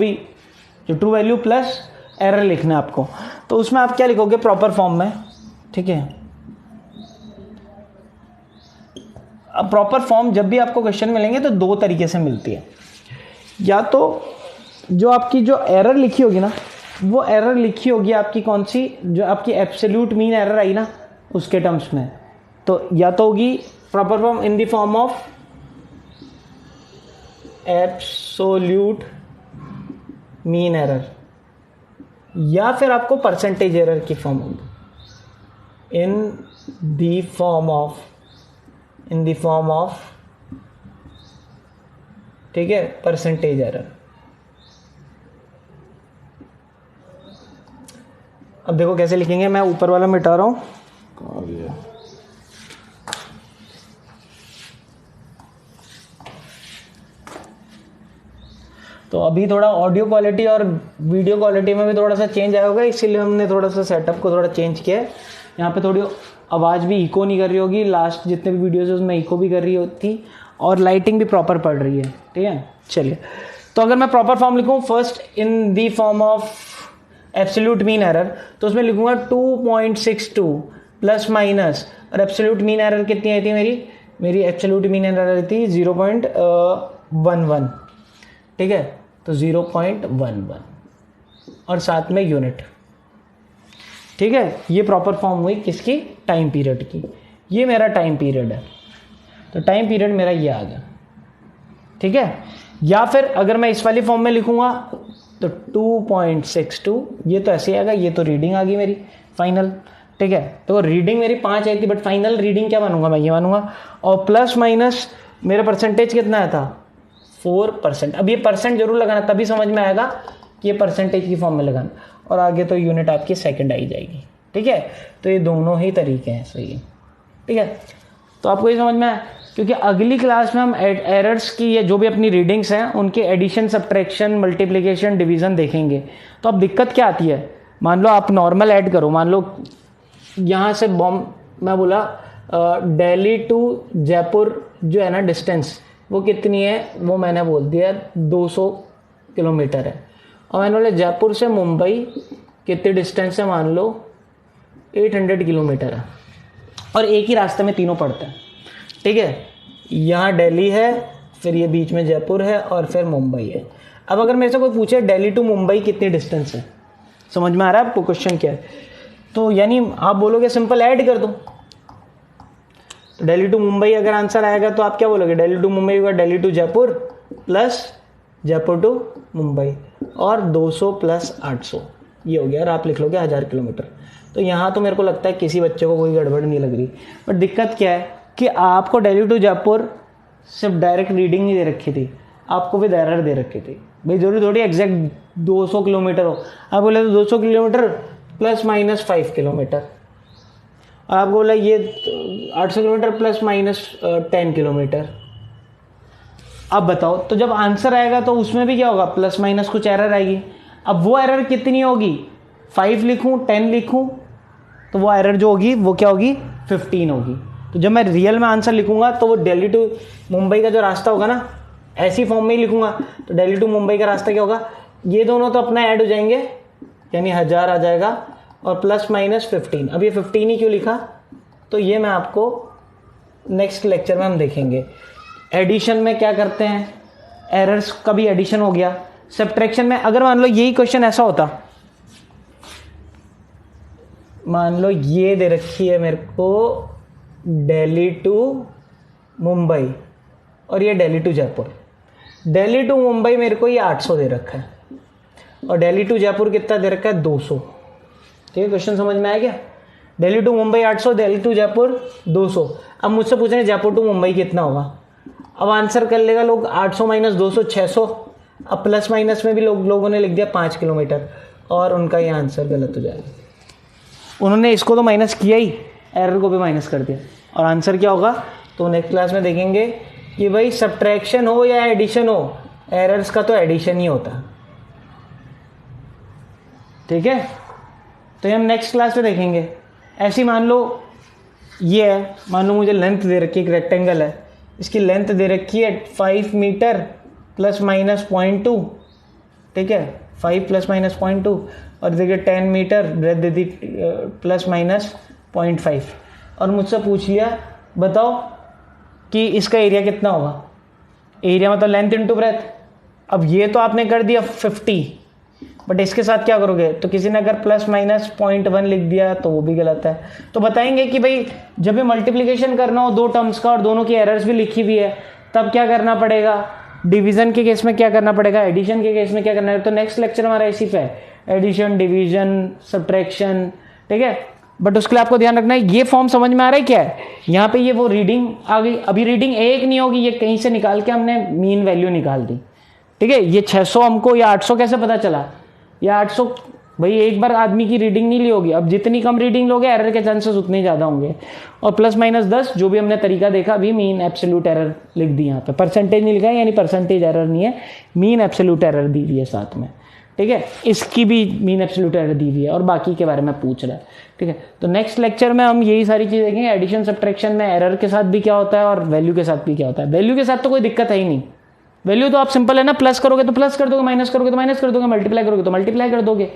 ट्रू वैल्यू प्लस एरर लिखना है आपको। तो उसमें आप क्या लिखोगे प्रॉपर फॉर्म में, ठीक है। अब प्रॉपर फॉर्म जब भी आपको क्वेश्चन मिलेंगे तो दो तरीके से मिलती है। या तो जो आपकी जो एरर लिखी होगी ना, वो एरर लिखी होगी आपकी कौन सी, जो आपकी एब्सोल्यूट मीन एरर आई ना उसके टर्म्स में, तो या तो होगी proper form in the form of absolute mean error, या फिर आपको परसेंटेज एरर की फॉर्म होगी इन द फॉर्म ऑफ, ठीक है, परसेंटेज एरर। अब देखो कैसे लिखेंगे, मैं ऊपर वाला मिटा रहा हूं। तो अभी थोड़ा ऑडियो क्वालिटी और वीडियो क्वालिटी में भी थोड़ा सा चेंज आया होगा, इसीलिए हमने थोड़ा सा सेटअप को थोड़ा चेंज किया है। यहाँ पे थोड़ी आवाज़ भी इको नहीं कर रही होगी, लास्ट जितने भी वीडियोज़ उसमें इको भी कर रही होती, और लाइटिंग भी प्रॉपर पड़ रही है, ठीक है। चलिए, तो अगर मैं प्रॉपर फॉर्म लिखूँ, first in the form of absolute mean error, तो उसमें लिखूँगा 2.62 प्लस माइनस, और एब्सोल्यूट मीन एरर कितनी आई थी मेरी एब्सोल्यूट मीन एरर थी 0.11, ठीक है। तो 0.11 और साथ में यूनिट, ठीक है। ये प्रॉपर फॉर्म हुई किसकी? टाइम पीरियड की। ये मेरा टाइम पीरियड है, तो टाइम पीरियड मेरा ये आ गया, ठीक है। या फिर अगर मैं इस वाली फॉर्म में लिखूंगा तो 2.62, ये तो ऐसे आएगा, ये तो रीडिंग आ गई मेरी फाइनल, ठीक है। तो रीडिंग मेरी 5 आई थी, बट फाइनल रीडिंग क्या मानूंगा मैं? ये मानूंगा। और प्लस माइनस मेरा परसेंटेज कितना आया था? 4%। अब ये परसेंट जरूर लगाना, तभी समझ में आएगा कि ये परसेंटेज की फॉर्म में लगाना, और आगे तो यूनिट आपकी सेकंड आई जाएगी, ठीक है। तो ये दोनों ही तरीके हैं, सही है, ठीक है। तो आपको ये समझ में आया, क्योंकि अगली क्लास में हम एरर्स की, ये जो भी अपनी रीडिंग्स हैं उनके एडिशन, सब्ट्रैक्शन, मल्टीप्लिकेशन, डिवीज़न देखेंगे। तो अब दिक्कत क्या आती है? मान लो आप नॉर्मल ऐड करो, मान लो यहाँ से मैं बोला दिल्ली टू जयपुर जो है ना डिस्टेंस, वो कितनी है? वो मैंने बोल दिया 200 किलोमीटर है। और मैंने बोला जयपुर से मुंबई कितनी डिस्टेंस है? मान लो 800 किलोमीटर है, और एक ही रास्ते में तीनों पड़ते हैं, ठीक है। यहाँ दिल्ली है, फिर ये बीच में जयपुर है, और फिर मुंबई है। अब अगर मेरे से कोई पूछे दिल्ली टू मुंबई कितनी डिस्टेंस है, समझ में आ रहा है आपको क्वेश्चन क्या है? तो यानी आप बोलोगे सिंपल ऐड कर दो। दिल्ली टू मुंबई अगर आंसर आएगा तो आप क्या बोलोगे? दिल्ली टू मुंबई होगा Delhi to Jaipur plus Jaipur to Mumbai, और 200 प्लस 800 ये हो गया, और आप लिख लोगे 1000 किलोमीटर। तो यहाँ तो मेरे को लगता है किसी बच्चे को कोई गड़बड़ नहीं लग रही। बट दिक्कत क्या है कि आपको दिल्ली टू जयपुर सिर्फ डायरेक्ट रीडिंग नहीं दे रखी थी, आपको विद एरर दे रखी थी। भाई जरूरी थोड़ी एग्जैक्ट 200 किलोमीटर हो, आप बोले तो 200 किलोमीटर प्लस माइनस 5 किलोमीटर, और आपको बोला ये 800 किलोमीटर प्लस माइनस 10 किलोमीटर। अब बताओ, तो जब आंसर आएगा तो उसमें भी क्या होगा? प्लस माइनस कुछ एरर आएगी। अब वो एरर कितनी होगी? 5 लिखूं 10 लिखूं, तो वो एरर जो होगी वो क्या होगी? 15 होगी। तो जब मैं रियल में आंसर लिखूंगा तो वो दिल्ली टू मुंबई का जो रास्ता होगा ना, ऐसी फॉर्म में ही लिखूंगा, तो दिल्ली टू मुंबई का रास्ता क्या होगा? ये दोनों तो अपना ऐड हो जाएंगे, यानी 1000 आ जाएगा और प्लस माइनस 15। अब ये 15 ही क्यों लिखा, तो ये मैं आपको नेक्स्ट लेक्चर में हम देखेंगे। एडिशन में क्या करते हैं, एरर्स का भी एडिशन हो गया। सब्ट्रैक्शन में अगर मान लो यही क्वेश्चन ऐसा होता, मान लो ये दे रखी है मेरे को दिल्ली टू मुंबई और ये दिल्ली टू जयपुर। दिल्ली टू मुंबई मेरे को ये 800 दे रखा है और दिल्ली टू जयपुर कितना दे रखा है 200। ठीक है, क्वेश्चन समझ में आया क्या? Delhi to Mumbai 800, Delhi to Jaipur 200। अब मुझसे पूछ रहे हैं जयपुर टू मुंबई कितना होगा। अब आंसर कर लेगा लोग 800 माइनस 200 600। अब प्लस माइनस में भी लोगों ने लिख दिया 5 किलोमीटर और उनका ये आंसर गलत हो जाएगा। उन्होंने इसको तो माइनस किया ही, एरर को भी माइनस कर दिया और आंसर क्या होगा तो नेक्स्ट क्लास में देखेंगे कि भाई सब्ट्रैक्शन हो या एडिशन हो, एरर्स का तो एडिशन ही होता। ठीक है, तो ये हम नेक्स्ट क्लास में देखेंगे। ऐसी मान लो ये है, मान लो मुझे लेंथ दे रखी है, एक रेक्टेंगल है, इसकी लेंथ दे रखी है 5 मीटर प्लस माइनस 0.2। ठीक है, 5 प्लस माइनस 0.2 और देखिए 10 मीटर ब्रेथ दे दी प्लस माइनस 0.5 और मुझसे पूछ लिया बताओ कि इसका एरिया कितना होगा। एरिया मतलब लेंथ इनटू ब्रेथ। अब ये तो आपने कर दिया 50, बट इसके साथ क्या करोगे, तो किसी ने अगर प्लस माइनस 0.1 लिख दिया तो वो भी गलत है। तो बताएंगे कि भाई जब भी मल्टीप्लिकेशन करना हो दो टर्म्स का और दोनों की एरर्स भी लिखी हुई है, तब क्या करना पड़ेगा, डिवीजन के केस में क्या करना पड़ेगा, एडिशन के केस में क्या करना है। तो नेक्स्ट लेक्चर हमारा इसी पे है, एडिशन, डिवीजन, सब्ट्रैक्शन। ठीक है, बट उसके लिए आपको ध्यान रखना है ये फॉर्म समझ में आ रहा है क्या है। यहाँ पे ये वो रीडिंग आ गई, अभी रीडिंग एक नहीं होगी, ये कहीं से निकाल के हमने मीन वैल्यू निकाल दी। ठीक है, ये 600 हमको या 800 कैसे पता चला, या 800 भाई एक बार आदमी की रीडिंग नहीं ली होगी। अब जितनी कम रीडिंग लोगे एरर के चांसेस उतने ही ज़्यादा होंगे। और प्लस माइनस 10 जो भी हमने तरीका देखा, अभी मीन एब्सोल्यूट एरर लिख दी यहाँ पे, परसेंटेज नहीं लिखा है, यानी परसेंटेज एरर नहीं है, मीन एब्सोल्यूट एरर दी हुई है साथ में। ठीक है, इसकी भी मीन एब्सोल्यूट एरर दी हुई है और बाकी के बारे में पूछ रहा है। ठीक है, तो नेक्स्ट लेक्चर में हम यही सारी चीज़ देखेंगे, एडिशन सब्ट्रैक्शन में एरर के साथ भी क्या होता है और वैल्यू के साथ भी क्या होता है। वैल्यू के साथ तो कोई दिक्कत है ही नहीं, वैल्यू तो आप सिंपल है ना, प्लस करोगे तो प्लस कर दोगे, माइनस करोगे तो माइनस कर दोगे, मल्टीप्लाई करोगे तो मल्टीप्लाई कर दोगे।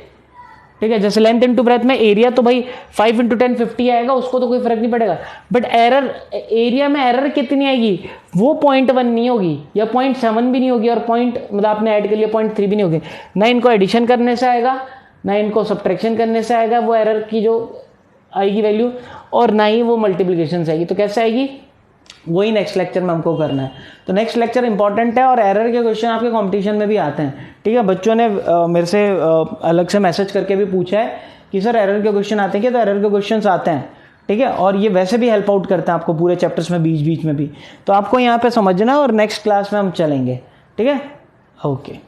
ठीक है, जैसे लेंथ इनटू ब्रेथ में एरिया तो भाई 5 × 10 50 आएगा, उसको तो कोई फर्क नहीं पड़ेगा। बट एरर, एरिया में एरर कितनी आएगी, वो 0.1 नहीं होगी या 0.7 भी नहीं होगी और मतलब आपने ऐड कर लिया 0.3 भी नहीं होगी। ना इनको एडिशन करने से आएगा, ना इनको सब्ट्रैक्शन करने से आएगा वो एरर की जो आएगी वैल्यू, और ना ही वो मल्टीप्लिकेशन से आएगी। तो कैसे आएगी, वही नेक्स्ट लेक्चर में हमको करना है। तो नेक्स्ट लेक्चर इंपॉर्टेंट है और एरर के क्वेश्चन आपके कंपटीशन में भी आते हैं। ठीक है, बच्चों ने मेरे से अलग से मैसेज करके भी पूछा है कि सर एरर के क्वेश्चन आते हैं क्या, तो एरर के क्वेश्चन आते हैं। ठीक है, और ये वैसे भी हेल्प आउट करते हैं आपको पूरे चैप्टर्स में, बीच बीच में भी। तो आपको यहाँ पे समझना और नेक्स्ट क्लास में हम चलेंगे। ठीक है, ओके।